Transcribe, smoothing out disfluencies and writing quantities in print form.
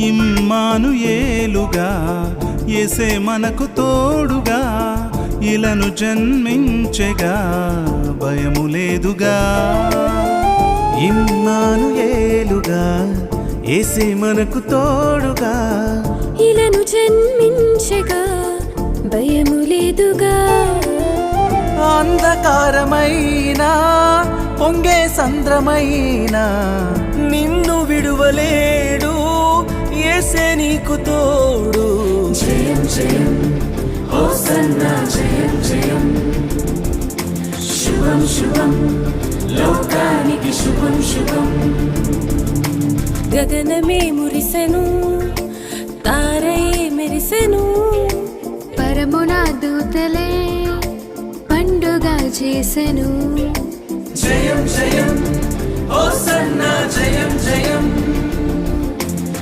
ఇమ్మానుయేలుగా యేసే మనకు తోడుగా ఇలను జన్మించెగా భయము లేదుగా. ఇమ్మానుయేలుగా యేసే మనకు తోడుగా ఇలను జన్మించెగా భయము లేదుగా. అంధకారమైనా పొంగే సంద్రమైనా నిన్ను విడువలేడు యేసే నీకు తోడు. జయం జయం హోసన్నా జయం జయం శుభం శుభం లోకానికి శుభం శుభం. గగనమే మురిసెను తారయే మెరిసెను పరమున దూతలే పండుగ చేసెను. జయం జయం హోసన్నా జయం జయం